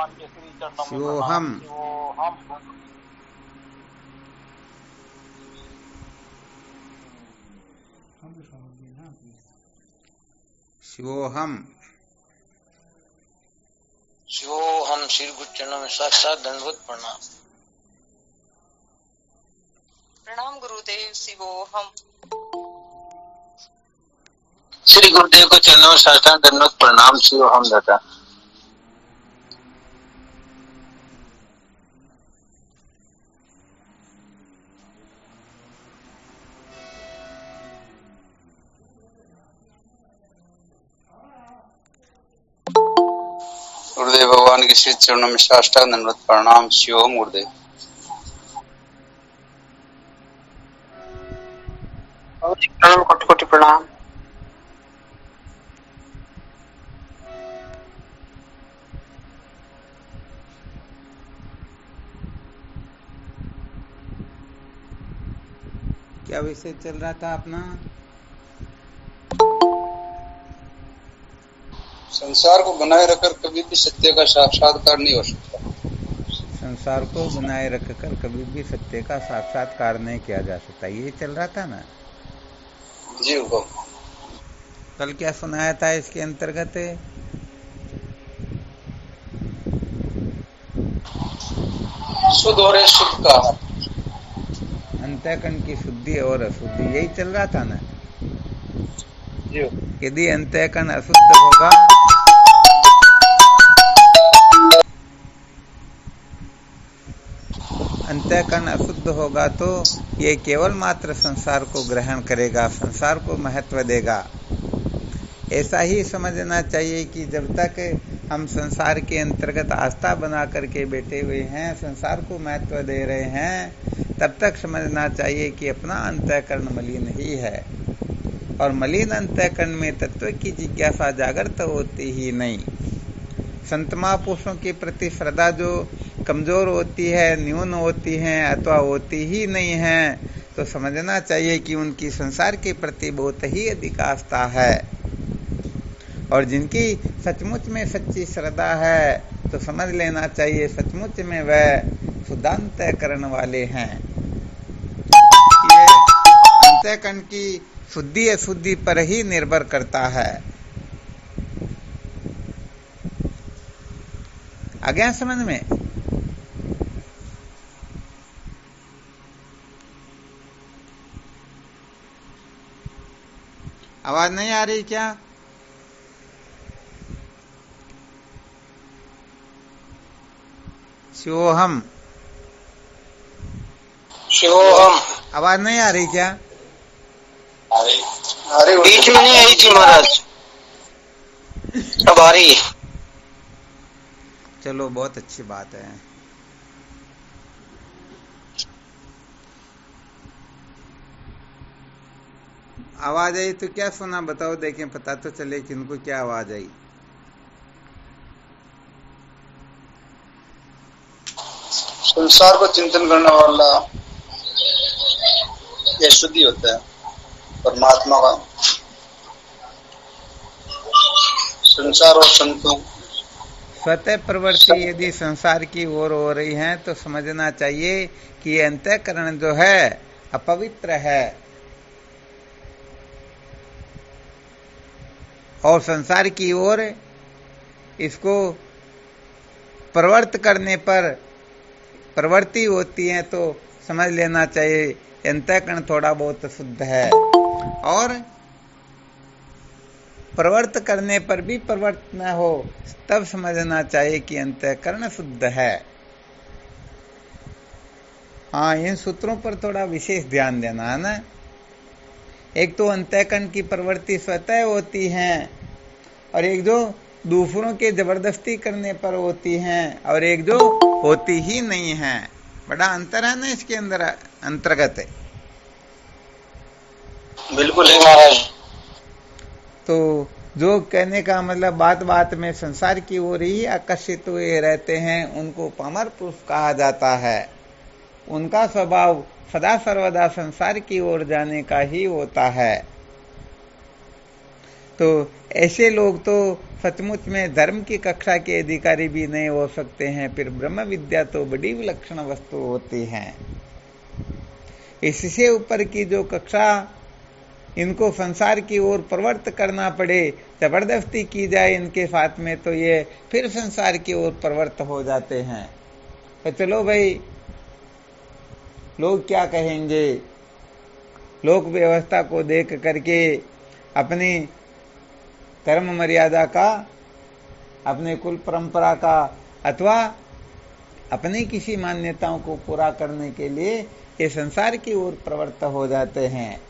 भगवान के श्री चरणों में प्रणाम। शिवोहम। शिवोहम। शिवोहम। शिवोहम। श्री गुरु चरणों में साक्षात दंडवत प्रणाम। प्रणाम गुरुदेव। शिवोहम। श्री गुरुदेव को चरणों में साष्टांग दंडवत प्रणाम। शिवोहम दाता। गुरुदेव भगवान के श्री चरणों में साष्टांग दंडवत प्रणाम। शिवोहम गुरुदेव। कोटि कोटि प्रणाम। क्या विषय चल रहा था अपना? संसार को बनाए रखकर कभी भी सत्य का साक्षात्कार नहीं हो सकता। संसार को बनाए रखकर कभी भी सत्य का साक्षात्कार नहीं किया जा सकता, ये चल रहा था ना जी हुक्म। कल क्या सुनाया था इसके अंतर्गत? शुद्ध और शुद्ध का अंतःकरण की शुद्धि और अशुद्धि, यही चल रहा था ना। जी। यदि अंतःकरण अशुद्ध होगा अंतःकरण अशुद्ध होगा तो ये केवल मात्र संसार को ग्रहण करेगा, संसार को महत्व देगा। ऐसा ही समझना चाहिए कि जब तक हम संसार के अंतर्गत आस्था बना करके बैठे हुए हैं, संसार को महत्व दे रहे हैं, तब तक समझना चाहिए कि अपना अंतःकरण मलिन ही है और मलिन अंतःकरण में तत्व की जिज्ञासा जागृत होती ही नहीं। संत महापुरुषों के प्रति श्रद्धा जो कमजोर होती है, न्यून होती है अथवा होती ही नहीं है, तो समझना चाहिए कि उनकी संसार के प्रति बहुत ही अधिक आस्था है। और जिनकी सचमुच में सच्ची श्रद्धा है तो समझ लेना चाहिए सचमुच में वह शुद्धांतःकरण वाले हैं। ये अंतःकरण की शुद्धि अशुद्धि पर ही निर्भर करता है। आ गया समझ में? आवाज नहीं आ रही क्या? शिवोहम। शिवोहम। आवाज नहीं आ रही क्या? अरे बीच में नहीं आई थी महाराज, अब आ रही है। चलो बहुत अच्छी बात है। आवाज आई तो क्या सुना बताओ, देखें पता तो चले किनको क्या आवाज आई। संसार को चिंतन करने वाला यह शुद्धि होता है। परमात्मा का संसार और संतों स्वतः प्रवृत्ति यदि संसार की ओर हो रही है तो समझना चाहिए कि ये अंतःकरण जो है अपवित्र है और संसार की ओर इसको प्रवृत्त करने पर प्रवृत्ति होती है तो समझ लेना चाहिए अंतःकरण थोड़ा बहुत शुद्ध है, और प्रवृत्त करने पर भी प्रवृत्त न हो तब समझना चाहिए कि अंतःकरण शुद्ध है। हाँ, इन सूत्रों पर थोड़ा विशेष ध्यान देना है ना। एक तो अंतःकरण की प्रवृत्ति स्वतः होती है और एक जो दूसरों के जबरदस्ती करने पर होती हैं और एक जो होती ही नहीं है। बड़ा अंतर है ना इसके अंदर अंतर्गत है। बिल्कुल है महाराज। तो जो कहने का मतलब बात बात में संसार की ओर ही आकर्षित हुए रहते हैं उनको पामर पुरुष कहा जाता है। उनका स्वभाव सदा सर्वदा संसार की ओर जाने का ही होता है। तो ऐसे लोग तो सचमुच में धर्म की कक्षा के अधिकारी भी नहीं हो सकते हैं। फिर ब्रह्म विद्या तो बड़ी विलक्षण वस्तु होती है। इससे ऊपर की जो कक्षा इनको संसार की ओर प्रवृत्त करना पड़े, जबरदस्ती की जाए इनके साथ में, तो ये फिर संसार की ओर प्रवृत्त हो जाते हैं। तो चलो भाई, लोग क्या कहेंगे, लोक व्यवस्था को देख करके अपनी कर्म मर्यादा का, अपने कुल परंपरा का, अथवा अपनी किसी मान्यताओं को पूरा करने के लिए ये संसार की ओर प्रवृत्त हो जाते हैं।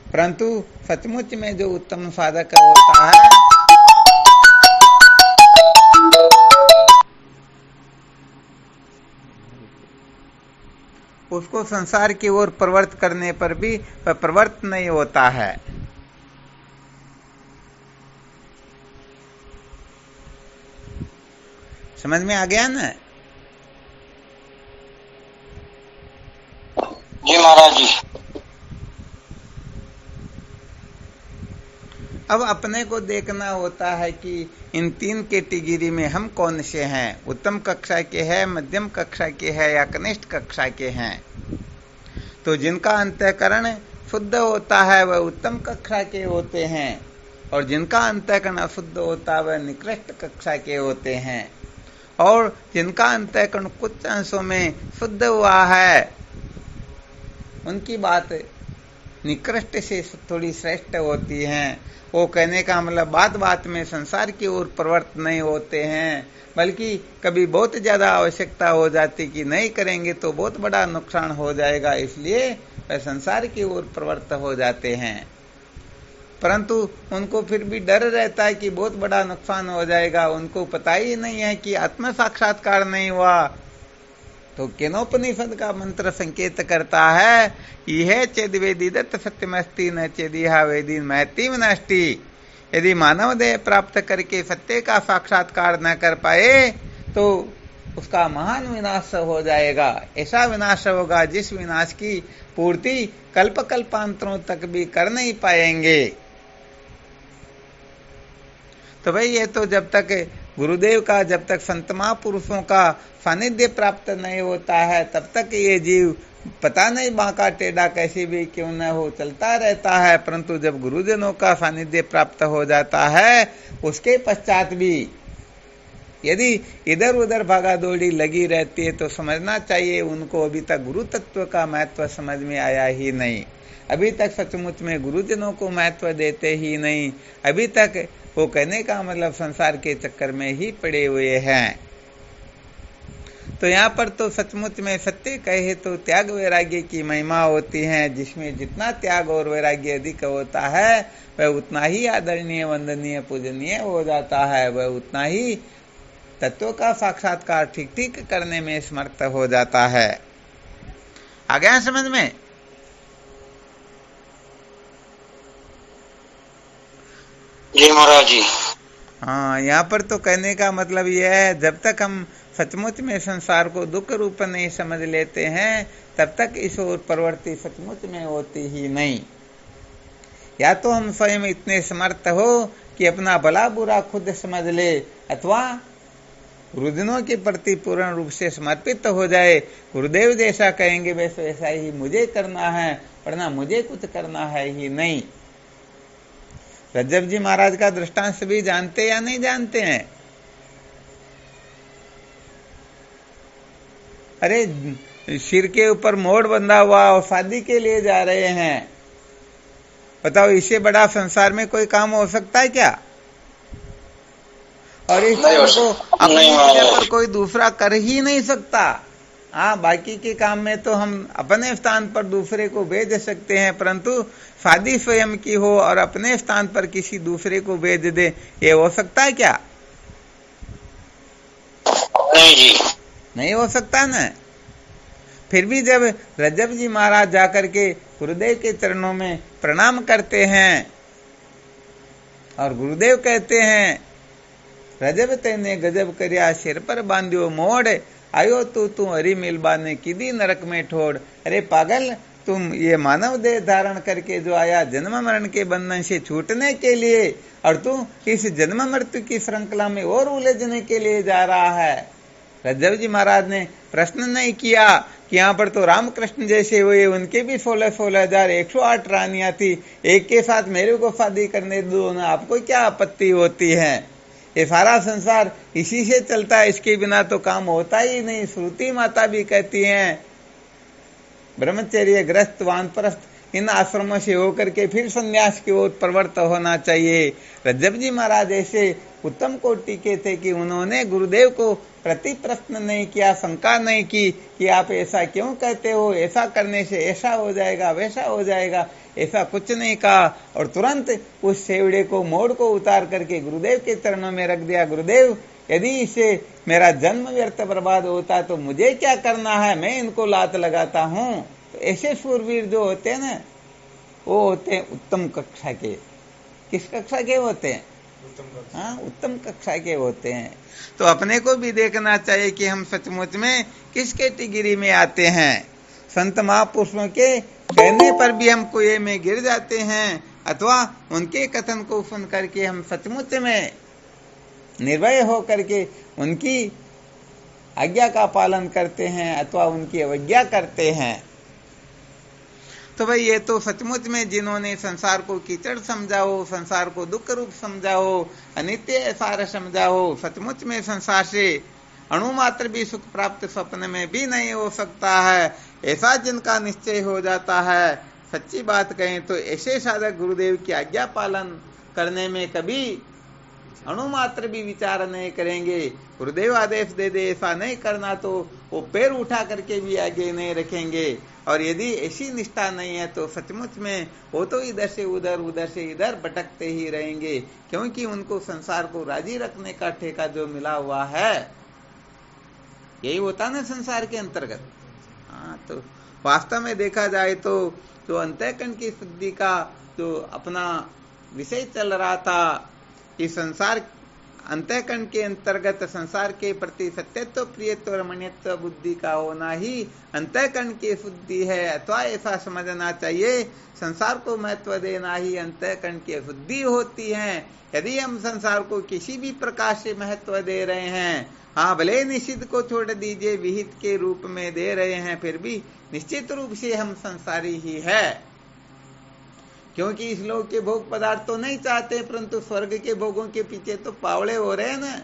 परंतु सचमुच में जो उत्तम साधक होता है उसको संसार की ओर प्रवृत्त करने पर भी वह प्रवृत्त नहीं होता है। समझ में आ गया ना? जी महाराज जी। अब अपने को देखना होता है कि इन तीन कैटेगरी में हम कौन से हैं, उत्तम कक्षा के हैं, मध्यम कक्षा के हैं या कनिष्ठ कक्षा के हैं। तो जिनका अंतःकरण शुद्ध होता है वह उत्तम कक्षा के होते हैं, और जिनका अंतःकरण अशुद्ध होता है वह निकृष्ट कक्षा के होते हैं। और जिनका अंतःकरण कुछ अंशों में शुद्ध हुआ है उनकी बात निकृष्ट से थोड़ी श्रेष्ठ होती है। वो कहने का मतलब बात बात में संसार की ओर प्रवृत्त नहीं होते हैं, बल्कि कभी बहुत ज्यादा आवश्यकता हो जाती कि नहीं करेंगे तो बहुत बड़ा नुकसान हो जाएगा, इसलिए वह संसार की ओर प्रवृत्त हो जाते हैं। परंतु उनको फिर भी डर रहता है कि बहुत बड़ा नुकसान हो जाएगा। उनको पता ही नहीं है कि आत्म साक्षात्कार नहीं हुआ। तो केनोपनिषद का मंत्र संकेत करता है, यह चेद वेदिदत्त सत्यमस्ति न चेदिहा वेदी महती नष्टि। यदि मानव देह प्राप्त करके सत्य का साक्षात्कार न कर पाए तो उसका महान विनाश हो जाएगा। ऐसा विनाश होगा जिस विनाश की पूर्ति कल्प कल्पांतरों तक भी कर नहीं पाएंगे। तो भाई ये तो जब तक गुरुदेव का, जब तक संत महापुरुषों का सानिध्य प्राप्त नहीं होता है तब तक ये जीव पता नहीं बांका टेढ़ा कैसे भी क्यों न हो चलता रहता है। परंतु जब गुरुजनों का सानिध्य प्राप्त हो जाता है उसके पश्चात भी यदि इधर उधर भागा दौड़ी लगी रहती है तो समझना चाहिए उनको अभी तक गुरु तत्व का महत्व समझ में आया ही नहीं। अभी तक सचमुच में गुरुजनों को महत्व देते ही नहीं। अभी तक वो कहने का मतलब संसार के चक्कर में ही पड़े हुए हैं। तो यहाँ पर तो सचमुच में सत्य कहे तो त्याग वैराग्य की महिमा होती है, जिसमें जितना त्याग और वैराग्य अधिक होता है वह उतना ही आदरणीय, वंदनीय, पूजनीय हो जाता है। वह उतना ही तत्व का साक्षात्कार ठीक ठीक करने में समर्थ हो जाता है। आ गया समझ में? जी महाराज जी। हाँ, यहाँ पर तो कहने का मतलब यह है, जब तक हम सचमुच में संसार को दुख रूप नहीं समझ लेते हैं तब तक इस ओर प्रवृत्ति सचमुच में होती ही नहीं। या तो हम स्वयं इतने समर्थ हो कि अपना भला बुरा खुद समझ ले, अथवा गुरुजनों के प्रति पूर्ण रूप से समर्पित हो जाए। गुरुदेव जैसा कहेंगे वैसे वैसा ही मुझे करना है, वरना मुझे कुछ करना है ही नहीं। रज्जब जी महाराज का दृष्टांत सभी जानते या नहीं जानते हैं? अरे सिर के ऊपर मोड़ बंधा हुआ और शादी के लिए जा रहे हैं। बताओ, इससे बड़ा संसार में कोई काम हो सकता है क्या? और इस काम को अपनी जगह पर कोई दूसरा कर ही नहीं सकता। हाँ, बाकी के काम में तो हम अपने स्थान पर दूसरे को भेज सकते हैं, परंतु शादी स्वयं की हो और अपने स्थान पर किसी दूसरे को भेज दे, ये हो सकता है क्या? नहीं जी, नहीं हो सकता ना। फिर भी जब रज्जब जी महाराज जाकर के गुरुदेव के चरणों में प्रणाम करते हैं और गुरुदेव कहते हैं, रजब तेने गजब करिया, सिर पर बांधियो मोड़, आयो तू हरी मिलबा ने किदी नरक में ठोड़। अरे पागल, तुम ये मानव देह धारण करके जो आया जन्म मरण के बंधन से छूटने के लिए, और तू इस जन्म मृत्यु की श्रृंखला में और उलझने के लिए जा रहा है। रज्जव जी महाराज ने प्रश्न नहीं किया कि यहाँ पर तो रामकृष्ण जैसे हुए, उनके भी 16,000 108 रानियां थी, एक के साथ मेरे को शादी करने दो ना, आपको क्या आपत्ति होती है। ये सारा संसार इसी से चलता है, इसके बिना तो काम होता ही नहीं। श्रुति माता भी कहती हैं ब्रह्मचर्य ग्रस्त वानप्रस्थ इन आश्रमों से होकर के फिर संन्यास की ओर प्रवृत्त होना चाहिए। रज्जव जी महाराज ऐसे उत्तम कोटि के थे कि उन्होंने गुरुदेव को प्रति प्रश्न नहीं किया, शंका नहीं की कि आप ऐसा क्यों कहते हो, ऐसा करने से ऐसा हो जाएगा वैसा हो जाएगा, ऐसा कुछ नहीं कहा। और तुरंत उस सेवड़े को मोड़ को उतार करके गुरुदेव के चरणों में रख दिया। गुरुदेव, यदि इससे मेरा जन्म व्यर्थ बर्बाद होता तो मुझे क्या करना है, मैं इनको लात लगाता हूँ। तो ऐसे शूरवीर जो होते हैं ना, वो होते हैं उत्तम कक्षा के। किस कक्षा के होते हैं? हाँ, उत्तम कक्षा के होते हैं। तो अपने को भी देखना चाहिए कि हम सचमुच में किस कैटेगरी में आते हैं। संत महापुरुषों के कहने पर भी हम कुएं में गिर जाते हैं, अथवा उनके कथन को सुन करके हम सचमुच में निर्भय हो करके उनकी आज्ञा का पालन करते हैं अथवा उनकी अवज्ञा करते हैं। तो भाई ये तो सचमुच में जिन्होंने संसार को कीचड़ समझा हो, संसार को दुख रूप समझा हो, अनित्य सार समझा हो, सचमुच में संसार से अणु मात्र भी सुख प्राप्त स्वप्न में भी नहीं हो सकता है, ऐसा जिनका निश्चय हो जाता है, सच्ची बात कहें तो ऐसे साधक गुरुदेव की आज्ञा पालन करने में कभी अणुमात्र भी विचार नहीं करेंगे। गुरुदेव आदेश दे दे ऐसा नहीं करना तो वो पैर उठा करके भी आगे नहीं रखेंगे। और यदि ऐसी निष्ठा नहीं है तो सचमुच में वो तो इधर से उधर उधर से इधर भटकते ही रहेंगे, क्योंकि उनको संसार को राजी रखने का ठेका जो मिला हुआ है यही होता ना संसार के अंतर्गत। हाँ, तो वास्तव में देखा जाए तो जो अंतःकरण की शुद्धि का जो अपना विषय चल रहा था कि संसार अंतःकरण के अंतर्गत संसार के प्रति सत्यत्व प्रियत्व रमणीयत्व बुद्धि का होना ही अंतःकरण की शुद्धि है, अथवा ऐसा समझना चाहिए संसार को महत्व देना ही अंतःकरण की शुद्धि होती है। यदि हम संसार को किसी भी प्रकार से महत्व दे रहे हैं, हाँ भले निषिद्ध को छोड़ दीजिए विहित के रूप में दे रहे हैं, फिर भी निश्चित रूप से हम संसारी ही है, क्योंकि इस लोक के भोग पदार्थ तो नहीं चाहते, परंतु स्वर्ग के भोगों के पीछे तो पावड़े हो रहे हैं ना।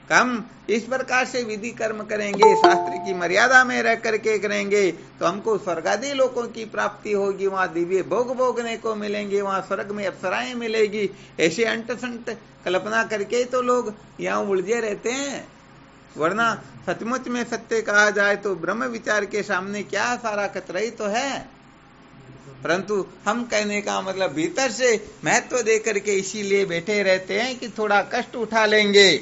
हम इस प्रकार से विधि कर्म करेंगे, शास्त्र की मर्यादा में रह करके करेंगे तो हमको स्वर्गादि लोकों की प्राप्ति होगी, वहां दिव्य भोग भोगने को मिलेंगे, वहां स्वर्ग में अप्सराएं मिलेगी। ऐसे अंट संट कल्पना करके तो लोग यहाँ उलझे रहते हैं, वरना सचमुच में सत्य कहा जाए तो ब्रह्म विचार के सामने क्या सारा कतरा ही तो है। परंतु हम कहने का मतलब भीतर से महत्व दे करके इसीलिए बैठे रहते हैं कि थोड़ा कष्ट उठा लेंगे,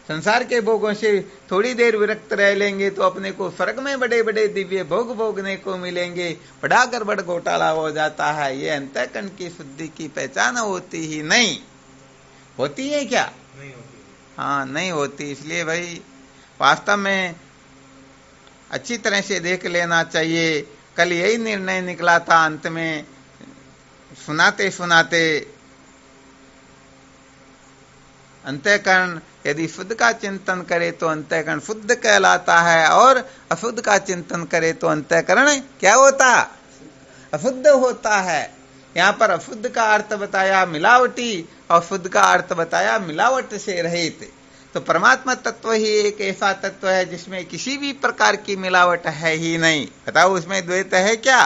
संसार के भोगों से थोड़ी देर विरक्त रह लेंगे तो अपने को स्वर्ग में बड़े बड़े दिव्य भोग भोगने को मिलेंगे, बड़ा गड़बड़ घोटाला हो जाता है। ये अंतःकरण की शुद्धि की पहचान होती ही नहीं। होती है क्या? नहीं होती। हाँ, नहीं होती। इसलिए भाई वास्तव में अच्छी तरह से देख लेना चाहिए। कल यही निर्णय निकला था अंत में, सुनाते सुनाते, अंतःकरण यदि शुद्ध का चिंतन करे तो अंतःकरण शुद्ध कहलाता है, और अशुद्ध का चिंतन करे तो अंतःकरण क्या होता? अशुद्ध होता है। यहाँ पर अशुद्ध का अर्थ बताया मिलावटी और शुद्ध का अर्थ बताया मिलावट से रहित। तो परमात्मा तत्व ही एक ऐसा तत्व है जिसमें किसी भी प्रकार की मिलावट है ही नहीं। बताओ उसमें द्वैत है क्या?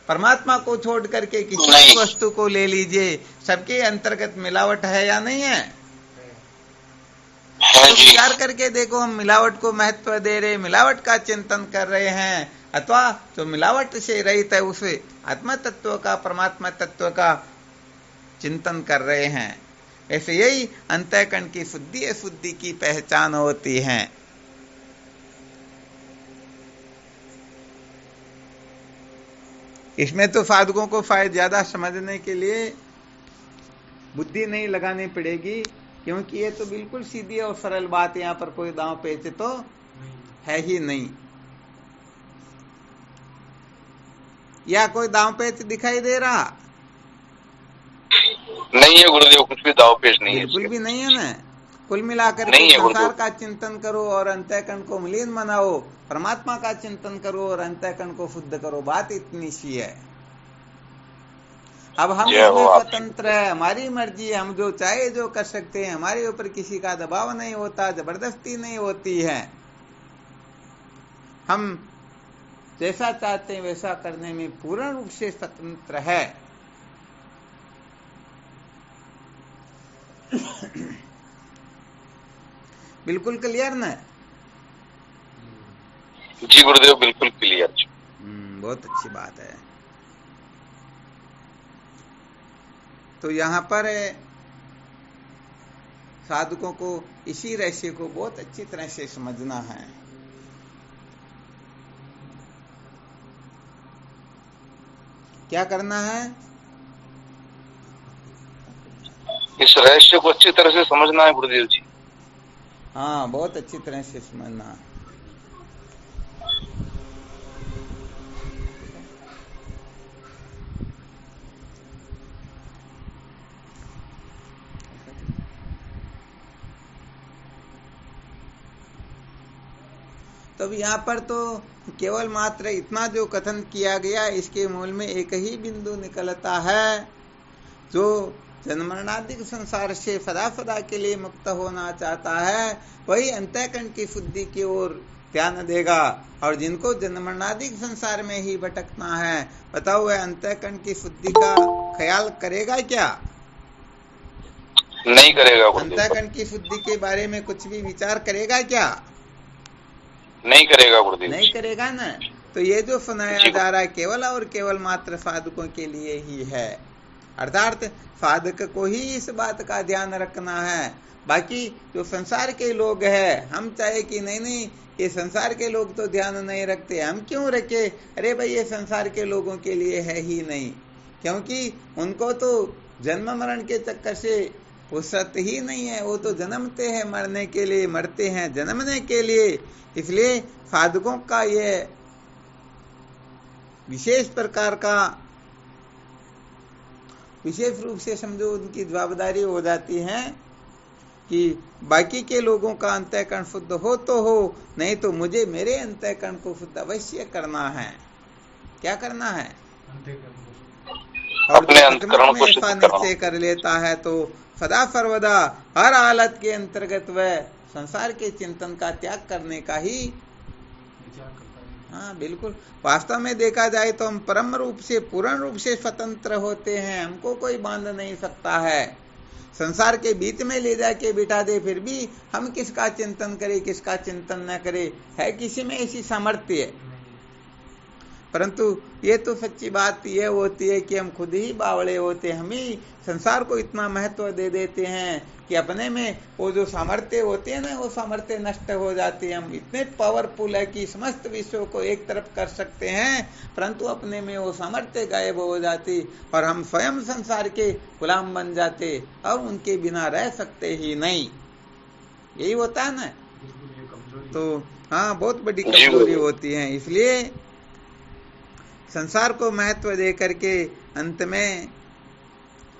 परमात्मा को छोड़ करके किसी भी वस्तु को ले लीजिए, सबके अंतर्गत मिलावट है या नहीं है? तो विचार करके देखो, हम मिलावट को महत्व दे रहे, मिलावट का चिंतन कर रहे हैं, अथवा जो मिलावट से रहित है उस आत्मा तत्व का, परमात्मा तत्व का चिंतन कर रहे हैं। ऐसे यही अंतःकरण की शुद्धि अशुद्धि की पहचान होती है। इसमें तो साधकों को शायद ज्यादा समझने के लिए बुद्धि नहीं लगानी पड़ेगी, क्योंकि ये तो बिल्कुल सीधी और सरल बात, यहाँ पर कोई दांव पेच तो है ही नहीं। या कोई दांव पेच दिखाई दे रहा? नहीं है गुरुदेव, कुछ भी दाव पेश नहीं है बिल्कुल इसके। भी नहीं है ना। कुल मिलाकर के नहीं है संसार गुरुदेव। का चिंतन करो और अंतःकरण को मलिन बनाओ, परमात्मा का चिंतन करो और अंतःकरण को शुद्ध करो, बात इतनी सी है। अब हम जय हो इसमें आप। स्वतंत्र है, हमारी मर्जी है, हम जो चाहे जो कर सकते हैं, हमारे ऊपर किसी का दबाव नहीं होता, जबरदस्ती नहीं होती है। हम जैसा चाहते हैं वैसा करने में पूर्ण रूप से स्वतंत्र है। बिल्कुल क्लियर ना? जी गुरुदेव, बिल्कुल क्लियर। बहुत अच्छी बात है। तो यहाँ पर साधकों को इसी रहस्य को बहुत अच्छी तरह से समझना है। क्या करना है? इस रहस्य को अच्छी तरह से समझना है गुरुदेव जी। हाँ, बहुत अच्छी तरह से समझना। तब यहाँ पर तो केवल मात्र इतना जो कथन किया गया, इसके मूल में एक ही बिंदु निकलता है। जो जन्मरणादिक संसार से सदा सदा के लिए मुक्त होना चाहता है, वही अंतःकरण की शुद्धि की ओर ध्यान देगा। और जिनको जन्मरणादिक संसार में ही भटकना है, बताओ वह अंतःकरण की शुद्धि का ख्याल करेगा क्या? नहीं करेगा गुरुदेव। अंतःकरण की शुद्धि के बारे में कुछ भी विचार करेगा क्या? नहीं करेगा गुरुदेव। नहीं करेगा ना। तो ये जो सुनाया जा रहा है केवल और केवल मात्र साधकों के लिए ही है। अर्थात साधक को ही इस बात का ध्यान रखना है। बाकी जो संसार के लोग हैं, हम चाहे कि नहीं ये संसार के लोग तो ध्यान नहीं रखते, हम क्यों रखे? अरे भाई, ये संसार के लोगों के लिए है ही नहीं, क्योंकि उनको तो जन्म मरण के चक्कर से फुर्सत ही नहीं है। वो तो जन्मते हैं मरने के लिए, मरते हैं जन्मने के लिए। इसलिए साधकों का ये विशेष प्रकार का, विशेष रूप से समझो उनकी जवाबदारी हो जाती है कि बाकी के लोगों का अंतःकरण शुद्ध हो तो हो, नहीं तो मुझे मेरे अंतःकरण को शुद्ध अवश्य करना है। क्या करना है? और अपने जो अंतःकरण को शुद्ध ऐसा करना। निश्चय कर लेता है तो सदा सर्वदा हर हालत के अंतर्गत वह संसार के चिंतन का त्याग करने का ही, हाँ बिल्कुल, वास्तव में देखा जाए तो हम परम रूप से पूर्ण रूप से स्वतंत्र होते हैं। हमको कोई बांध नहीं सकता है। संसार के बीच में ले जाके बिठा दे, फिर भी हम किसका चिंतन करें, किसका चिंतन न करें, है किसी में ऐसी सामर्थ्य है? परंतु ये तो सच्ची बात ये होती है कि हम खुद ही बावड़े होते हैं। हम ही संसार को इतना महत्व दे देते हैं कि अपने में वो जो सामर्थ्य होते हैं ना, वो सामर्थ्य नष्ट हो जाती है। हम इतने पावरफुल है कि समस्त विश्व को एक तरफ कर सकते हैं, परंतु अपने में वो सामर्थ्य गायब हो जाती और हम स्वयं संसार के गुलाम बन जाते और उनके बिना रह सकते ही नहीं। यही होता है ना। तो हाँ, बहुत बड़ी कमजोरी होती है। इसलिए संसार को महत्व दे करके अंत में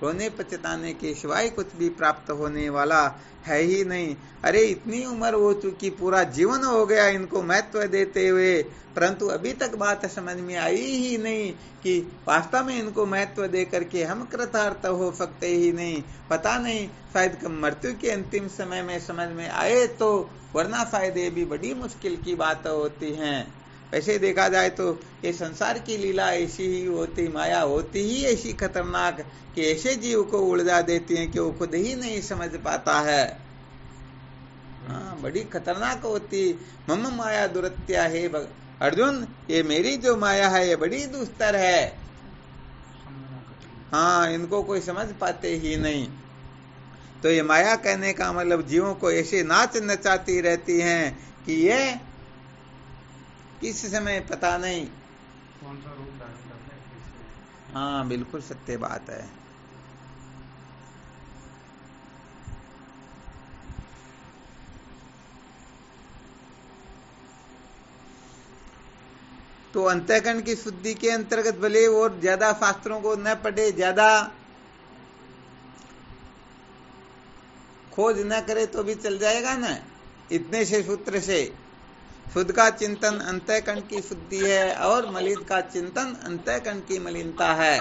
रोने पछताने के सिवाय कुछ भी प्राप्त होने वाला है ही नहीं। अरे इतनी उम्र हो चुकी, पूरा जीवन हो गया इनको महत्व देते हुए, परंतु अभी तक बात समझ में आई ही नहीं कि वास्तव में इनको महत्व दे करके हम कृतार्थ हो सकते ही नहीं। पता नहीं, शायद मृत्यु के अंतिम समय में समझ में आए तो, वरना शायद ये भी बड़ी मुश्किल की बात होती है। वैसे देखा जाए तो ये संसार की लीला ऐसी ही होती, माया होती ही ऐसी खतरनाक कि ऐसे जीव को उलझा देती है कि वो खुद ही नहीं समझ पाता है। हाँ, बड़ी खतरनाक होती। मम माया दुरत्या है अर्जुन, ये मेरी जो माया है ये बड़ी दुस्तर है। हाँ, इनको कोई समझ पाते ही नहीं। तो ये माया कहने का मतलब जीवों को ऐसे नाच नचाती रहती हैं कि ये किस समय पता नहीं कौन सा रूप धारण करता है। हाँ, बिल्कुल सत्य बात है। तो अंतःकरण की शुद्धि के अंतर्गत भले और ज्यादा शास्त्रों को न पढ़े, ज्यादा खोज न करे तो भी चल जाएगा ना। इतने से सूत्र से शुद्ध का चिंतन अंतःकरण की शुद्धि है और मलिन का चिंतन अंतःकरण की मलिनता है।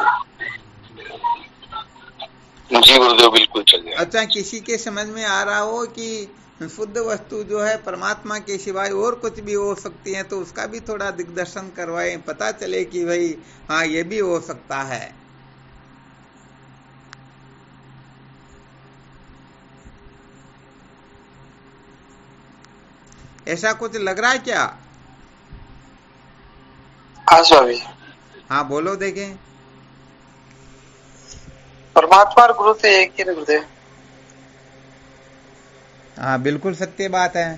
जी गुरुदेव, बिल्कुल चल जाएगा। अच्छा, किसी के समझ में आ रहा हो कि शुद्ध वस्तु जो है परमात्मा के सिवाय और कुछ भी हो सकती है, तो उसका भी थोड़ा दिग्दर्शन करवाएं, पता चले कि भाई हाँ ये भी हो सकता है। ऐसा कुछ लग रहा है क्या? हाँ स्वामी। हाँ बोलो देखें। परमात्मा और गुरु तो एक ही है गुरुदेव। हाँ बिल्कुल सत्य बात है।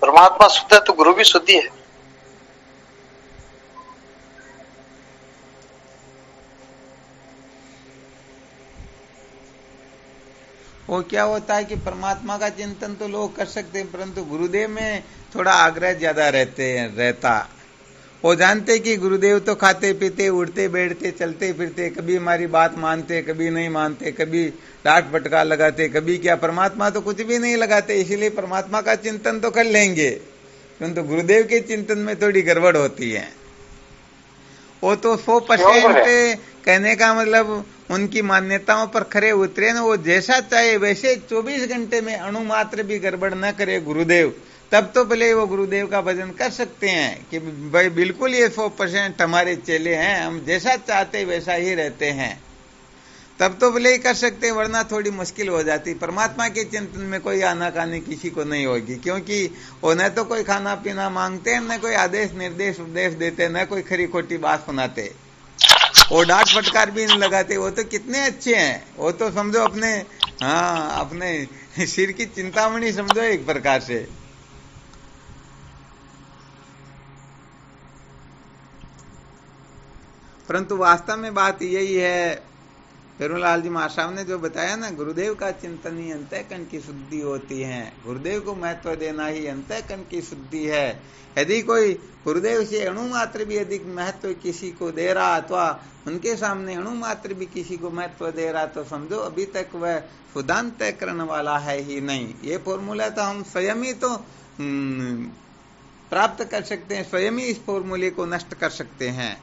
परमात्मा शुद्ध है तो गुरु भी शुद्धि है। वो क्या होता है कि परमात्मा का चिंतन तो लोग कर सकते हैं, परंतु गुरुदेव में थोड़ा आग्रह ज्यादा रहता। वो जानते कि गुरुदेव तो खाते पीते उठते बैठते चलते फिरते, कभी हमारी बात मानते कभी नहीं मानते, कभी डांट फटका लगाते, कभी क्या। परमात्मा तो कुछ भी नहीं लगाते, इसीलिए परमात्मा का चिंतन तो कर लेंगे, परंतु गुरुदेव के चिंतन में थोड़ी गड़बड़ होती है। वो तो 100% कहने का मतलब उनकी मान्यताओं पर खरे उतरे ना। वो जैसा चाहे वैसे 24 घंटे में अणुमात्र भी गड़बड़ न करे गुरुदेव, तब तो भले वो गुरुदेव का भजन कर सकते हैं कि भाई बिल्कुल ये 100% हमारे चेले हैं, हम जैसा चाहते वैसा ही रहते हैं, तब तो भले ही कर सकते हैं, वरना थोड़ी मुश्किल हो जाती। परमात्मा के चिंतन में कोई आनाकानी किसी को नहीं होगी, क्योंकि वो न तो कोई खाना पीना मांगते हैं, न कोई आदेश निर्देश उपदेश देते, न कोई खरी खोटी बात सुनाते, वो डांट फटकार भी नहीं लगाते। वो तो कितने अच्छे हैं, वो तो समझो अपने हाँ अपने सिर की चिंतामणि समझो एक प्रकार से। परंतु वास्तव में बात यही है, पेरूलाल जी महाराज ने जो बताया ना, गुरुदेव का चिंतन ही अंतःकरण की शुद्धि होती है, गुरुदेव को महत्व देना ही अंतःकरण की शुद्धि है। यदि कोई गुरुदेव से अणुमात्र भी अधिक महत्व किसी को दे रहा अथवा उनके सामने अणुमात्र भी किसी को महत्व दे रहा, तो समझो अभी तक वह शुद्धांतःकरण वाला है ही नहीं। ये फॉर्मूला तो हम स्वयं ही तो प्राप्त कर सकते हैं, स्वयं ही इस फॉर्मूले को नष्ट कर सकते हैं।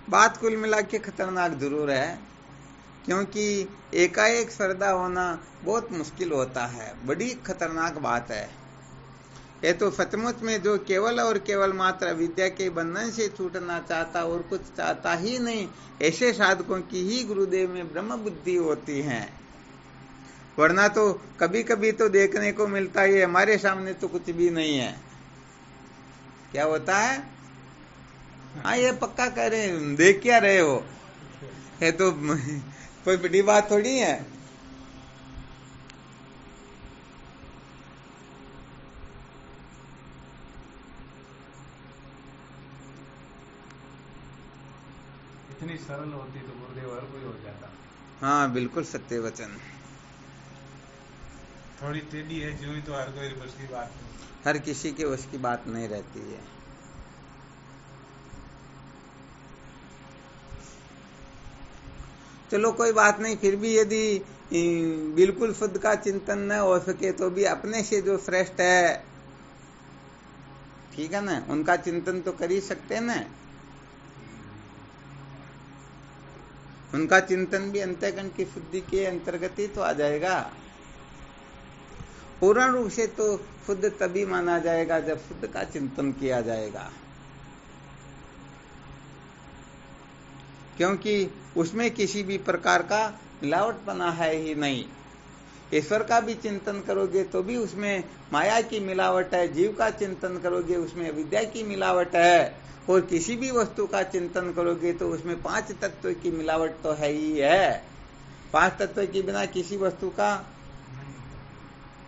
बात कुल मिला के खतरनाक जरूर है, क्योंकि एकाएक श्रद्धा होना बहुत मुश्किल होता है, बड़ी खतरनाक बात है। ये तो सचमुच में जो केवल और केवल मात्र विद्या के बंधन से छूटना चाहता और कुछ चाहता ही नहीं, ऐसे साधकों की ही गुरुदेव में ब्रह्म बुद्धि होती है। वरना तो कभी कभी तो देखने को मिलता है हमारे सामने तो कुछ भी नहीं है। क्या होता है? हाँ ये पक्का कह रहे, देख क्या रहे हो, ये तो कोई बड़ी बात थोड़ी है। इतनी सरल होती तो गुरुदेव हर कोई हो जाता। हाँ बिल्कुल सत्य वचन। थोड़ी टेढ़ी है जो ही तो हर कोई बस की बात नहीं, हर किसी के बस की बात नहीं रहती है। चलो कोई बात नहीं, फिर भी यदि बिल्कुल शुद्ध का चिंतन न हो सके तो भी अपने से जो श्रेष्ठ है, ठीक है ना, उनका चिंतन तो कर ही सकते हैं ना। उनका चिंतन भी अंतःकरण की शुद्धि के अंतर्गत ही तो आ जाएगा। पूर्ण रूप से तो शुद्ध तभी माना जाएगा जब शुद्ध का चिंतन किया जाएगा, क्योंकि उसमें किसी भी प्रकार का मिलावटपना है ही नहीं। ईश्वर का भी चिंतन करोगे तो भी उसमें माया की मिलावट है, जीव का चिंतन करोगे उसमें अविद्या की मिलावट है, और किसी भी वस्तु का चिंतन करोगे तो उसमें 5 तत्व की मिलावट तो है ही है। 5 तत्व के बिना किसी वस्तु का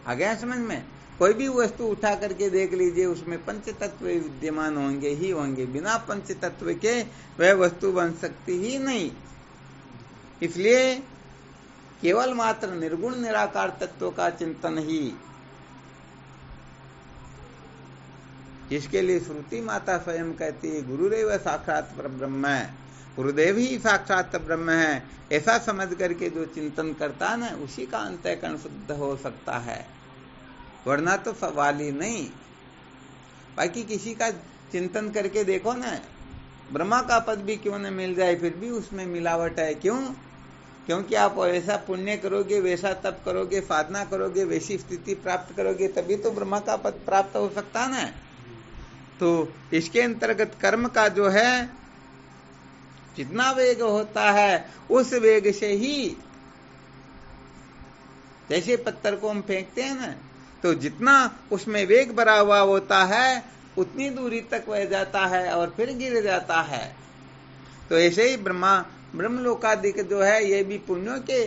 आ गया समझ में। कोई भी वस्तु उठा करके देख लीजिए, उसमें पंच तत्व विद्यमान होंगे ही होंगे। बिना पंच तत्व के वह वस्तु बन सकती ही नहीं। इसलिए केवल मात्र निर्गुण निराकार तत्व का चिंतन ही, जिसके लिए श्रुति माता स्वयं कहती है गुरुदेव साक्षात परब्रह्म है, गुरुदेव ही साक्षात ब्रह्म है, ऐसा समझ करके जो चिंतन करता है ना, उसी का अंतःकरण शुद्ध हो सकता है, वरना तो सवाल ही नहीं। बाकी किसी का चिंतन करके देखो ना, ब्रह्मा का पद भी क्यों न मिल जाए, फिर भी उसमें मिलावट है। क्यों? क्योंकि आप वैसा पुण्य करोगे, वैसा तप करोगे, साधना करोगे, वैसी स्थिति प्राप्त करोगे, तभी तो ब्रह्मा का पद प्राप्त हो सकता है ना। तो इसके अंतर्गत कर्म का जो है जितना वेग होता है, उस वेग से ही, जैसे पत्थर को हम फेंकते हैं ना, तो जितना उसमें वेग भरा हुआ होता है उतनी दूरी तक वह जाता है और फिर गिर जाता है। तो ऐसे ही ब्रह्मलोकादिक जो है, ये भी पुण्यों के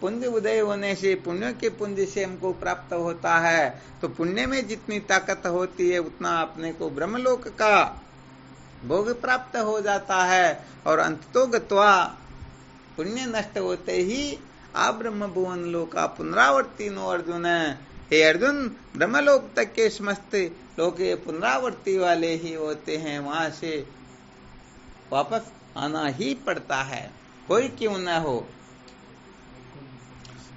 पुण्य उदय होने से, पुण्यों के पुण्य से हमको प्राप्त होता है। तो पुण्य में जितनी ताकत होती है उतना अपने को ब्रह्मलोक का भोग प्राप्त हो जाता है। और अंततो गत्वा पुण्य नष्ट होते ही आप ब्रह्म भुवन लोका पुनरावर्ती नो अर्जुन। हे अर्जुन, ब्रह्मलोक तक के समस्त लोग पुनरावर्ती वाले ही होते हैं, वहां से वापस आना ही पड़ता है, कोई क्यों न हो।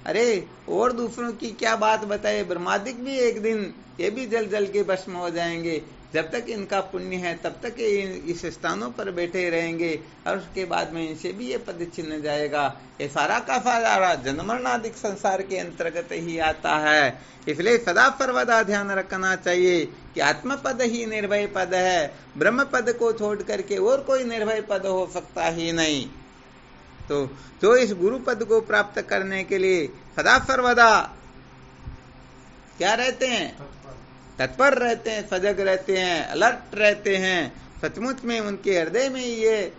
अरे और दूसरों की क्या बात बताए, ब्रह्मादिक भी एक दिन ये भी जल जल के भस्म हो जाएंगे। जब तक इनका पुण्य है तब तक इस स्थानों पर बैठे रहेंगे, और उसके बाद में इनसे भी ये पद छिन्न जाएगा। ये सारा का सारा जन्मरणादिक संसार के अंतर्गत ही आता है। इसलिए सदा सर्वदा ध्यान रखना चाहिए कि आत्म पद ही निर्भय पद है, ब्रह्म पद को छोड़ करके और कोई निर्भय पद हो सकता ही नहीं। तो जो इस गुरु पद को प्राप्त करने के लिए सदा सर्वदा क्या रहते हैं, तत्पर रहते हैं, सजग रहते हैं, अलर्ट रहते हैं, सचमुच में उनके हृदय में ये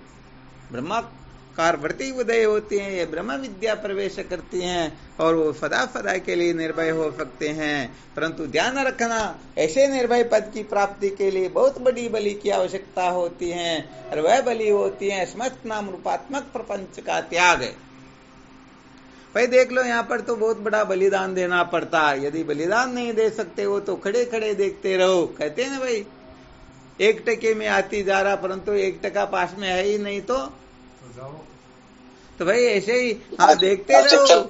ब्रह्माकार वृत्ति उदय होती है, ये ब्रह्म विद्या प्रवेश करती हैं, और वो सदा सदा के लिए निर्भय हो सकते हैं। परंतु ध्यान रखना, ऐसे निर्भय पद की प्राप्ति के लिए बहुत बड़ी बलि की आवश्यकता होती है, और वह बलि होती है समस्त नाम रूपात्मक प्रपंच का त्याग। भाई देख लो, यहाँ पर तो बहुत बड़ा बलिदान देना पड़ता है। यदि बलिदान नहीं दे सकते हो तो खड़े खड़े देखते रहो। कहते हैं ना भाई, 1 टके में आती जा रहा, परंतु 1 टका पास में है ही नहीं, तो भाई ऐसे ही हाँ देखते रहो,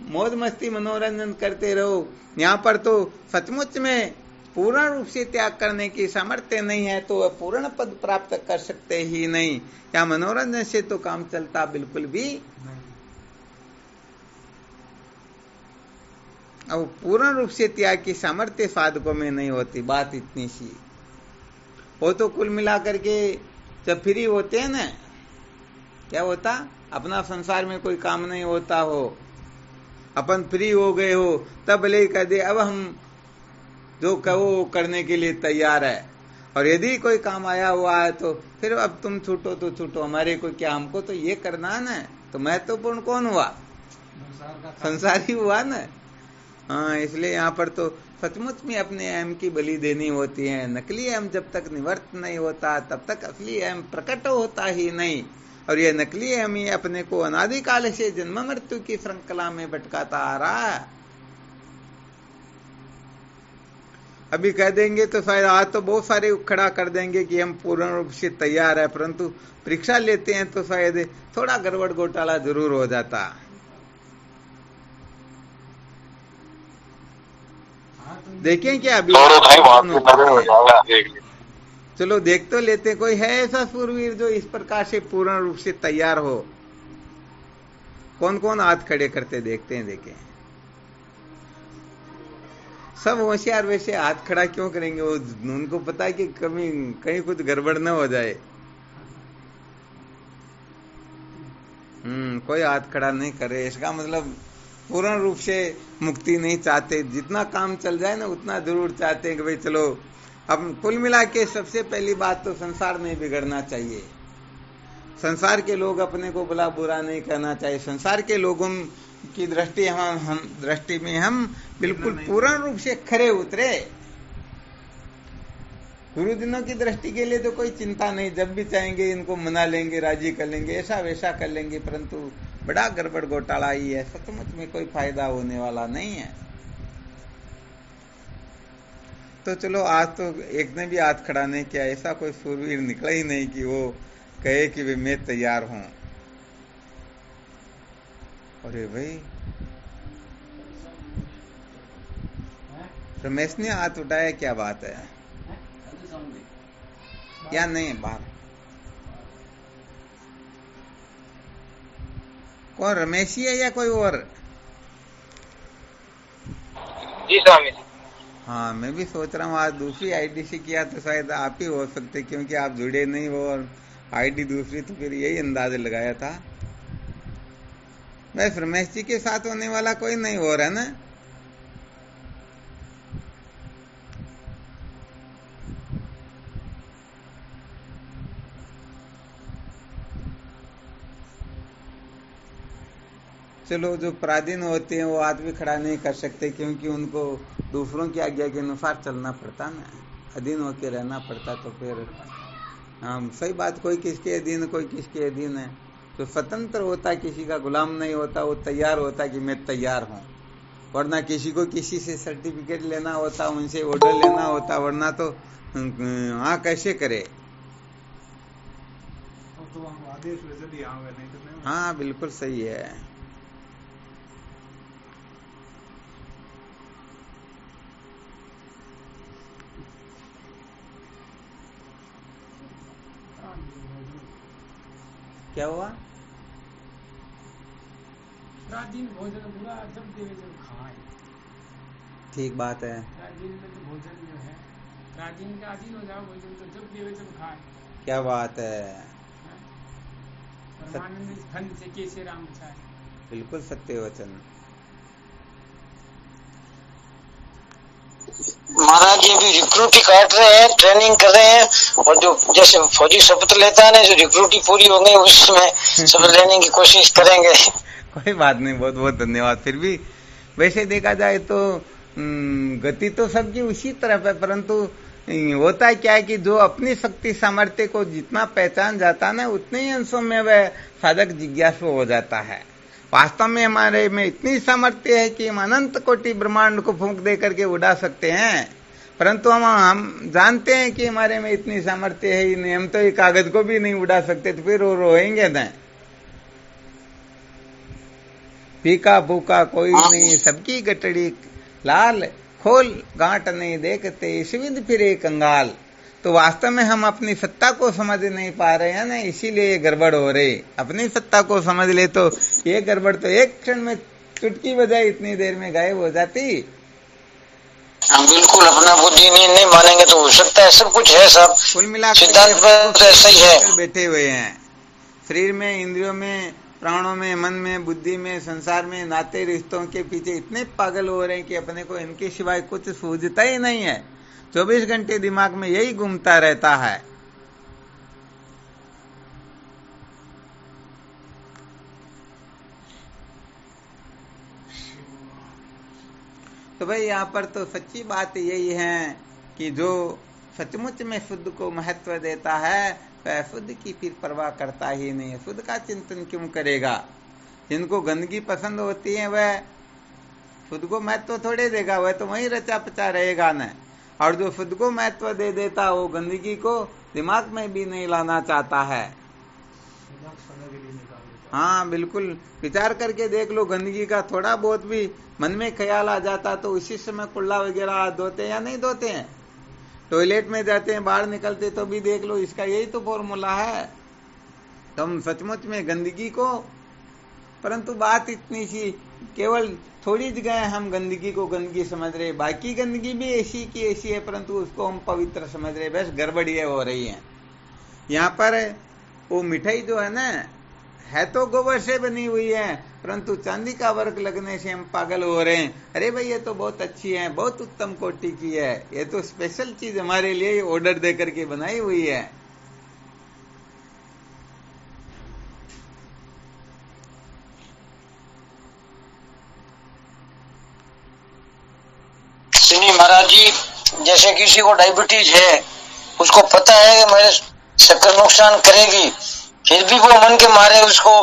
मौज मस्ती मनोरंजन करते रहो। यहाँ पर तो सचमुच में पूर्ण रूप से त्याग करने की सामर्थ्य नहीं है, तो वह पूर्ण पद प्राप्त कर सकते ही नहीं। या मनोरंजन से तो काम चलता बिल्कुल भी नहीं। अब पूर्ण रूप से त्याग की सामर्थ्य साधकों में नहीं होती, बात इतनी सी। वो तो कुल मिलाकर के जब फ्री होते हैं ना, क्या होता, अपना संसार में कोई काम नहीं होता हो, अपन फ्री हो गए हो, तब ले कर दे अब हम जो कहो करने के लिए तैयार है। और यदि कोई काम आया हुआ है तो फिर अब तुम छूटो तो छूटो, हमारे को क्या, हमको तो ये करना है ना। तो महत्वपूर्ण कौन हुआ, संसार ही हुआ ना। हाँ, इसलिए यहाँ पर तो सचमुच में अपने अहम की बलि देनी होती है। नकली अहम जब तक निवर्त नहीं होता तब तक असली अहम प्रकट होता ही नहीं। और ये नकली अहम ही अपने को अनादिकाल से जन्म मृत्यु की श्रृंखला में भटकाता आ रहा है। अभी कह देंगे तो शायद आज तो बहुत सारे खड़ा कर देंगे कि हम पूर्ण रूप से तैयार है, परंतु परीक्षा लेते हैं तो शायद थोड़ा गड़बड़ घोटाला जरूर हो जाता। देखें क्या अभी, चलो देख तो लेते, कोई है ऐसा सूरवीर जो इस प्रकार से पूर्ण रूप से तैयार हो? कौन कौन हाथ खड़े करते देखते हैं, देखें। सब होशियार वैसे हाथ खड़ा क्यों करेंगे, वो उनको पता है कि कहीं कुछ गड़बड़ न हो जाए। कोई हाथ खड़ा नहीं करे, इसका मतलब पूर्ण रूप से मुक्ति नहीं चाहते। जितना काम चल जाए ना उतना जरूर चाहते हैं कि भाई चलो। अब कुल मिला के सबसे पहली बात तो संसार नहीं बिगड़ना चाहिए। संसार के लोग अपने को भला बुरा नहीं कहना चाहिए। संसार के लोगों की दृष्टि हम दृष्टि में हम बिल्कुल पूर्ण रूप से खरे उतरे। गुरुजनों की दृष्टि के लिए तो कोई चिंता नहीं, जब भी चाहेंगे इनको मना लेंगे, राजी कर लेंगे, ऐसा वैसा कर लेंगे, परंतु बड़ा गड़बड़ घोटाला ही है, सचमुच में कोई फायदा होने वाला नहीं है। तो चलो आज तो एक ने भी हाथ खड़ा नहीं किया, ऐसा कोई सूरवीर निकला ही नहीं कि वो कहे कि वे मैं तैयार हूं। अरे भाई रमेश ने हाथ उठाया, क्या बात है? या नहीं बाहर कौन, रमेश ही है या कोई और? जी स्वामी जी। हाँ मैं भी सोच रहा हूँ आज दूसरी आईडी से किया तो शायद आप ही हो सकते, क्योंकि आप जुड़े नहीं हो और आईडी दूसरी, तो फिर यही अंदाजा लगाया था। बस रमेश जी के साथ होने वाला कोई नहीं हो रहा है ना? चलो जो पराधीन होते हैं वो हाथ भी खड़ा नहीं कर सकते, क्योंकि उनको दूसरों की आज्ञा के अनुसार चलना पड़ता ना, अधीन होके रहना पड़ता। तो फिर सही बात, कोई किसके अधीन कोई किसके अधीन है। जो स्वतंत्र होता है, किसी का गुलाम नहीं होता, वो तैयार होता है कि मैं तैयार हूँ, वरना किसी को किसी से सर्टिफिकेट लेना होता, उनसे ऑर्डर लेना होता, वरना तो हाँ कैसे करे। तो हम आदेश वैसे भी यहाँ नहीं तो नहीं। हाँ बिल्कुल सही है। क्या हुआ? प्राचीन भोजन पूरा जब देवे जब खाए। ठीक बात है। प्राचीन में तो भोजन जो है प्राचीन का अधीन हो जाओ, भोजन तो जब देवे जब खाए। क्या बात है? परमानंद धन से कैसे राम बचाए। बिल्कुल सत्य वचन। महाराज ये भी रिक्रूटी काट रहे हैं, ट्रेनिंग कर रहे हैं, और जो जैसे फौजी शपथ लेता है ना, जो रिक्रूटी पूरी हो गई उसमें शपथ लेने की कोशिश करेंगे। कोई बात नहीं, बहुत बहुत धन्यवाद। फिर भी वैसे देखा जाए तो गति तो सबकी उसी तरफ है, परंतु होता क्या है कि जो अपनी शक्ति सामर्थ्य को जितना पहचान जाता है ना, उतने ही अंशों में वह साधक जिज्ञासु हो जाता है। वास्तव में हमारे में इतनी सामर्थ्य है कि हम अनंत कोटि ब्रह्मांड को फूंक दे करके उड़ा सकते हैं, परंतु हम जानते हैं कि हमारे में इतनी सामर्थ्य है ही नहीं, हम तो एक कागज को भी नहीं उड़ा सकते, तो फिर वो रोएंगे ना। फीका भूखा कोई नहीं, सबकी गटड़ी लाल, खोल गांठ नहीं देखते, इसविद फिरे कंगाल। तो वास्तव में हम अपनी सत्ता को समझ नहीं पा रहे हैं ना, इसीलिए ये गड़बड़ हो रही। अपनी सत्ता को समझ ले तो ये गड़बड़ तो एक क्षण में चुटकी बजाए इतनी देर में गायब हो जाती। हम बिल्कुल अपना बुद्धि नहीं मानेंगे तो हो सकता है सब कुछ है सब, कुल मिलाकर सिद्धांत पर ऐसा ही है। बैठे हुए हैं शरीर में, इंद्रियों में, प्राणों में, मन में, बुद्धि में, संसार में, नाते रिश्तों के पीछे इतने पागल हो रहे हैं कि अपने को इनके सिवाय कुछ सूझता ही नहीं है। 24 घंटे दिमाग में यही घूमता रहता है। तो भाई यहाँ पर तो सच्ची बात यही है कि जो सचमुच में शुद्ध को महत्व देता है वह शुद्ध की फिर परवाह करता ही नहीं है। शुद्ध का चिंतन क्यों करेगा? जिनको गंदगी पसंद होती है वह शुद्ध को महत्व थोड़े देगा, वह तो वहीं रचा पचा रहेगा न। और जो शुद्ध को महत्व दे देता वो गंदगी को दिमाग में भी नहीं लाना चाहता है। हाँ बिल्कुल, विचार करके देख लो, गंदगी का थोड़ा बहुत भी मन में ख्याल आ जाता तो उसी समय कुल्ला वगैरह हाथ धोते हैं या नहीं धोते हैं? टॉयलेट में जाते हैं, बाहर निकलते तो भी देख लो, इसका यही तो फॉर्मूला है। तो हम सचमुच में गंदगी को, परंतु बात इतनी सी, केवल थोड़ी जगह हम गंदगी को गंदगी समझ रहे, बाकी गंदगी भी ऐसी की ऐसी है, परंतु उसको हम पवित्र समझ रहे। बस गड़बड़ियां हो रही हैं यहाँ पर। वो मिठाई जो है ना, है तो गोबर से बनी हुई है, परंतु चांदी का वर्क लगने से हम पागल हो रहे हैं। अरे भाई ये तो बहुत अच्छी है, बहुत उत्तम कोटि की है, ये तो स्पेशल चीज हमारे लिए ऑर्डर दे करके बनाई हुई है। सुनिए महाराज जी, जैसे किसी को डायबिटीज है, उसको पता है कि मेरे शक्कर नुकसान करेगी, फिर भी वो मन के मारे उसको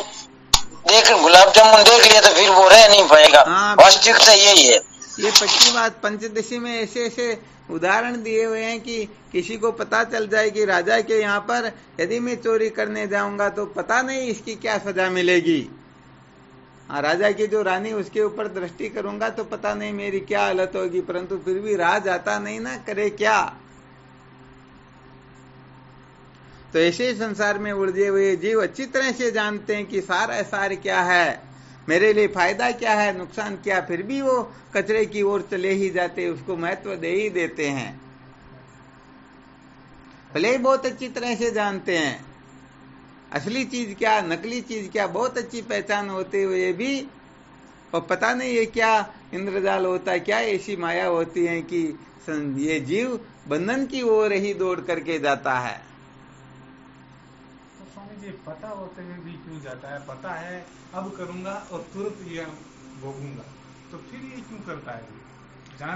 देख गुलाब जामुन देख लिया तो फिर वो रह नहीं पाएगा। हाँ, वास्तविकता यही है। ये पक्की बात। पंचदशी में ऐसे ऐसे उदाहरण दिए हुए हैं कि किसी को पता चल जाए कि राजा के यहाँ पर यदि मैं चोरी करने जाऊंगा तो पता नहीं इसकी क्या सजा मिलेगी। राजा की जो रानी उसके ऊपर दृष्टि करूंगा तो पता नहीं मेरी क्या हालत होगी, परंतु फिर भी राज आता नहीं ना, करे क्या। तो ऐसे संसार में उलझे हुए जीव अच्छी तरह से जानते हैं कि सार असार क्या है, मेरे लिए फायदा क्या है, नुकसान क्या, फिर भी वो कचरे की ओर चले ही जाते, उसको महत्व दे ही देते हैं। भले ही बहुत अच्छी तरह से जानते हैं असली चीज क्या, नकली चीज क्या, बहुत अच्छी पहचान होते हुए भी और पता नहीं ये क्या इंद्रजाल होता है, क्या ऐसी माया होती है कि ये जीव बंधन की ओर ही दौड़ करके जाता है। तो स्वामी जी, पता होते हुए भी क्यों जाता है? पता है अब करूंगा और तुरंत ये भोगूंगा, तो फिर ये क्यों करता है?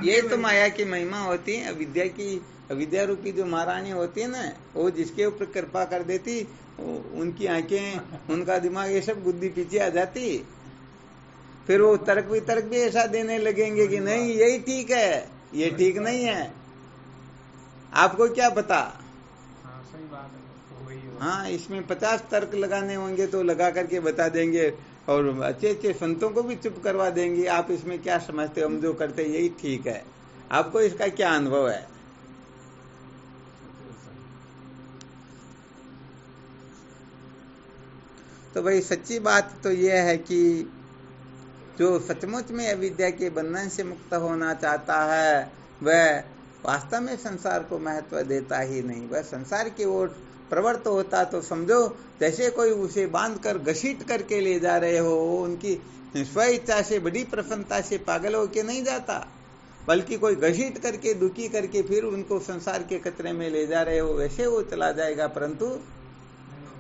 ये तो माया की महिमा होती है, अविद्या की, अविद्या रूपी जो महारानी होती है ना, वो जिसके ऊपर कृपा कर देती, उनकी आंखें, उनका दिमाग, ये सब बुद्धि पीछे आ जाती, फिर वो तर्क वितर्क भी ऐसा देने लगेंगे कि नहीं यही ठीक है, ये ठीक नहीं है, आपको क्या पता। हाँ, सही बात है, तो वही है। हाँ, इसमें 50 तर्क लगाने होंगे तो लगा करके बता देंगे, और अच्छे अच्छे संतों को भी चुप करवा देंगे, आप इसमें क्या समझते हो, हम जो करते हैं यही ठीक है, आपको इसका क्या अनुभव है। तो भाई सच्ची बात तो यह है कि जो सचमुच में अविद्या के बंधन से मुक्त होना चाहता है वह वास्तव में संसार को महत्व देता ही नहीं, वह संसार की ओर प्रवृत्त होता तो समझो जैसे कोई उसे बांधकर घसीट करके ले जा रहे हो, उनकी स्व इच्छा से, बड़ी प्रसन्नता से पागल होके नहीं जाता, बल्कि कोई घसीट करके दुखी करके फिर उनको संसार के कचरे में ले जा रहे हो, वैसे वो चला जाएगा। परंतु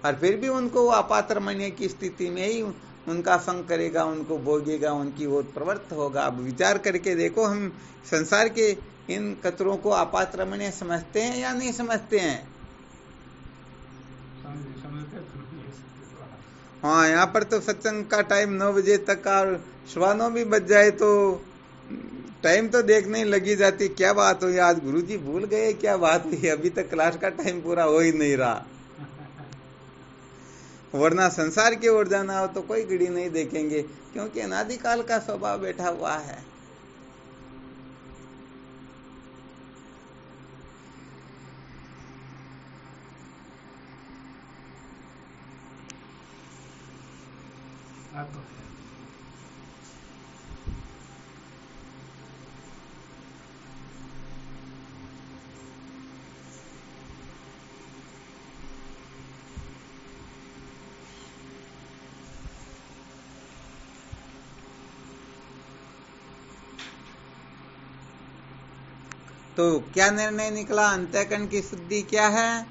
और फिर भी उनको अपात्रमण्य की स्थिति में ही उनका संग करेगा, उनको भोगेगा, उनकी ओर प्रवृत्त होगा। अब विचार करके देखो, हम संसार के इन कचरों को अपात्रमण्य समझते हैं या नहीं समझते हैं? हाँ, यहाँ पर तो सत्संग का टाइम 9 बजे तक और 9:15 भी बज जाए तो टाइम तो देखने लगी जाती, क्या बात हुई आज गुरुजी भूल गए, क्या बात हुई, अभी तक क्लास का टाइम पूरा हो ही नहीं रहा। वरना संसार की ओर जाना हो तो कोई घड़ी नहीं देखेंगे, क्योंकि अनादिकाल का स्वभाव बैठा हुआ है। तो क्या निर्णय निकला, अंतःकरण की शुद्धि क्या है?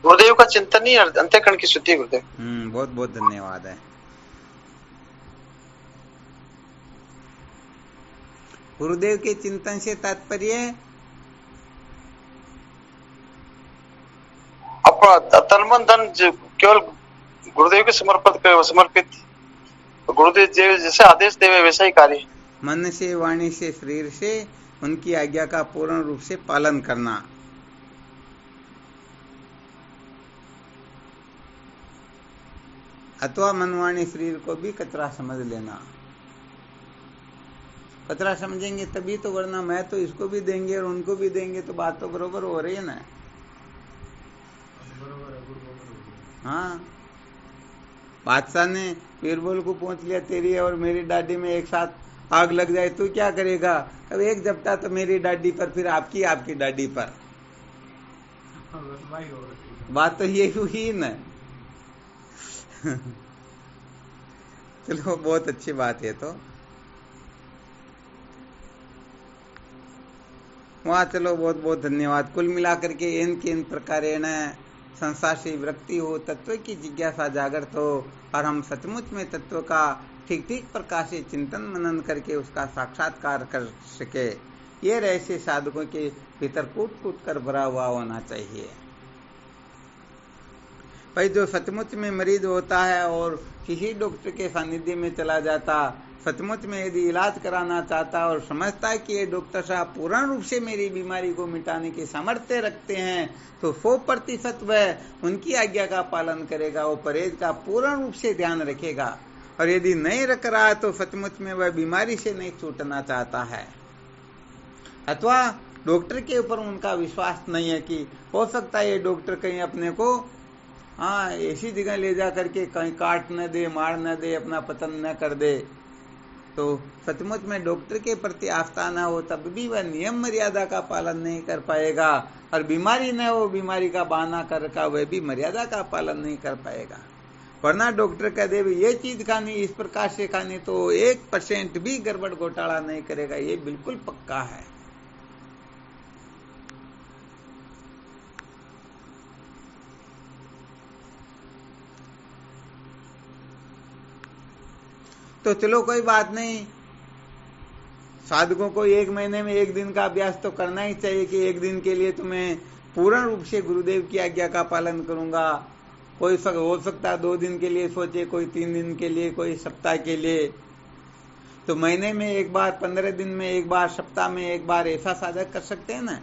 गुरुदेव का चिंतन ही अंतःकरण की शुद्धि। गुरुदेव बहुत बहुत धन्यवाद है। गुरुदेव के चिंतन से तात्पर्य अपना तन मन धन केवल गुरुदेव के समर्पित गुरुदेव जैसे आदेश देवे वैसा ही कार्य, मन से, वाणी से, शरीर से उनकी आज्ञा का पूर्ण रूप से पालन करना। अथवा मन, वाणी, शरीर को भी कचरा समझ लेना। कचरा समझेंगे तभी तो, वरना मैं तो इसको भी देंगे और उनको भी देंगे तो बात तो बरोबर हो रही है ना। हाँ, बादशाह ने बीरबल को पूछ लिया, तेरी और मेरी डाडी में एक साथ आग लग जाए तू क्या करेगा? अब एक जपटा तो मेरी डाडी पर, फिर आपकी डाडी पर। बात तो ये हुई न। चलो, बहुत अच्छी बात है। तो वहाँ चलो, बहुत बहुत धन्यवाद। कुल मिलाकर के इन प्रकारेण संसार से विरक्ति हो, तत्व की जिज्ञासा जागृत हो और हम सचमुच में तत्व का ठीक ठीक प्रकार से चिंतन मनन करके उसका साक्षात्कार कर सके। ये रहस्य साधकों के भीतर कूट कूट कर भरा हुआ होना चाहिए। भाई जो सचमुच में मरीज होता है और किसी डॉक्टर के सानिध्य में चला जाता, सचमुच में यदि इलाज कराना चाहता और समझता है कि ये डॉक्टर साहब पूर्ण रूप से मेरी बीमारी को मिटाने की सामर्थ्य रखते हैं, तो 100% वह उनकी आज्ञा का पालन करेगा, वो परहेज का पूर्ण रूप से ध्यान रखेगा। और यदि नहीं रख रहा है तो सचमुच में वह बीमारी से नहीं छूटना चाहता है, अथवा डॉक्टर के ऊपर उनका विश्वास नहीं है कि हो सकता है ये डॉक्टर कहीं अपने को ऐसी जगह ले जा करके कहीं काट न दे, मार न दे, अपना पतन न कर दे। तो सचमुच में डॉक्टर के प्रति आस्था न हो तब भी वह नियम मर्यादा का पालन नहीं कर पाएगा, और बीमारी न हो, बीमारी का बहाना कर का वह भी मर्यादा का पालन नहीं कर पाएगा। वरना डॉक्टर कह दे ये चीज खानी, इस प्रकार से खानी, तो 1% भी गड़बड़ घोटाला नहीं करेगा, ये बिल्कुल पक्का है। तो चलो कोई बात नहीं, साधकों को 1 महीने में 1 दिन का अभ्यास तो करना ही चाहिए कि 1 दिन के लिए तुम्हें पूर्ण रूप से गुरुदेव की आज्ञा का पालन करूंगा। कोई हो सकता है 2 दिन के लिए सोचे, कोई 3 दिन के लिए, कोई सप्ताह के लिए। तो महीने में 1 बार, 15 दिन में 1 बार, सप्ताह में 1 बार ऐसा साधक कर सकते हैं ना।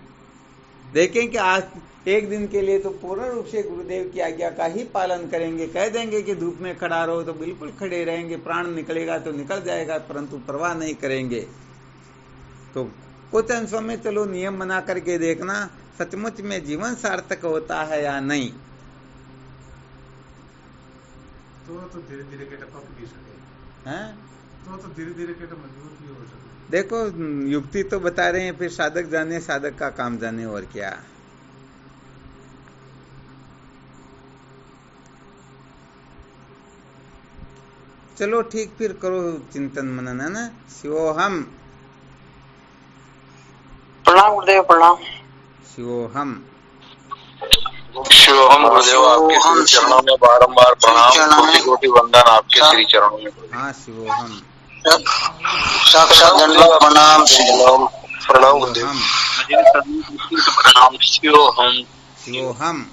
देखें कि आज 1 दिन के लिए तो पूर्ण रूप से गुरुदेव की आज्ञा का ही पालन करेंगे। कह देंगे कि धूप में खड़ा रहो तो बिल्कुल खड़े रहेंगे, प्राण निकलेगा तो निकल जाएगा, परंतु परवाह नहीं करेंगे। तो कुछ अंशों में चलो नियम बना करके देखना सचमुच में जीवन सार्थक होता है या नहीं। तो धीरे धीरे के टपक भी सके हैं, तो धीरे धीरे के मजबूत भी हो सके। देखो युक्ति तो बता रहे हैं, फिर साधक जाने, साधक का काम जाने, और क्या। चलो ठीक, फिर करो चिंतन मनन, है ना। शिवोहम। प्रणाम गुरुदेव, प्रणाम। शिवोहम। शिवोहम गुरुदेव, आपके श्री चरणों में बारंबार प्रणाम, कोटि कोटि वंदन आपके श्री चरणों में। हाँ शिवोहम। साक्षात दंडवत प्रणाम। प्रणाम गुरुदेव। प्रणाम। शिवोहम। शिवोहम।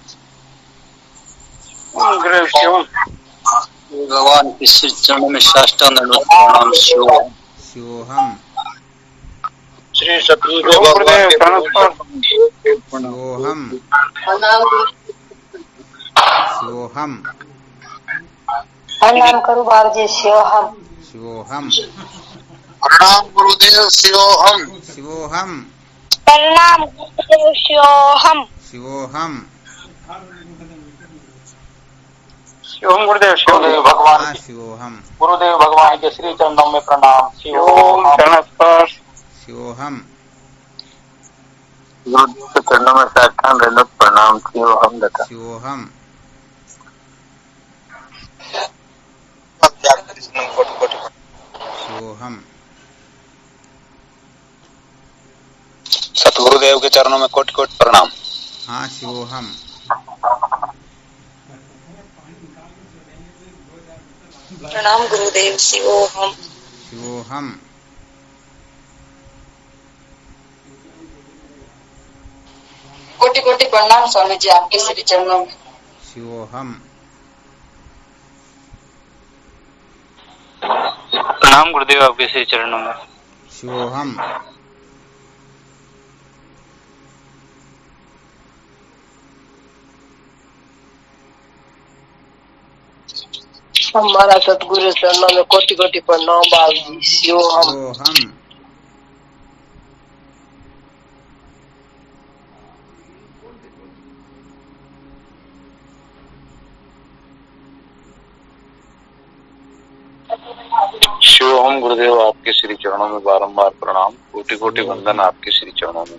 भगवान के श्री चरणों में साष्टांग दंडवत प्रणाम। शिवोहम। श्री सतगुरु भगवान के शिवोहम। शिवोहम। प्रणाम करो बाबू जी। शिवोहम। शिवोहम। प्रणाम गुरुदेव। शिवोहम। शिवोहम। प्रणाम गुरुदेव। शिवोहम। शिवोहम। शिवोहम गुरुदेव। गुरुदेव भगवान, हाँ शिवोहम। गुरुदेव भगवान के श्री चरणों में प्रणाम। शिवोहम। शिवोहम। गुरुदेव के चरणों में साष्टांग दंडवत प्रणाम। शिवोहम दत्ता। शिवोहम। शिवोहम। सतगुरुदेव के चरणों में कोटि कोटि प्रणाम। हाँ शिवोहम। प्रणाम गुरुदेव। शिवोहम। शिवोहम। कोटि कोटि प्रणाम स्वामी जी, आपके श्री चरणों में। शिवोहम। प्रणाम गुरुदेव, आपके श्री चरणों में। शिवोहम। हमारा सतगुरु चरणों में कोटि कोटि प्रणाम बाबू जी। शिवोहम। शिवोहम। शिवोहम गुरुदेव, आपके श्री चरणों में बारंबार प्रणाम, कोटि कोटि वंदन आपके श्री चरणों में।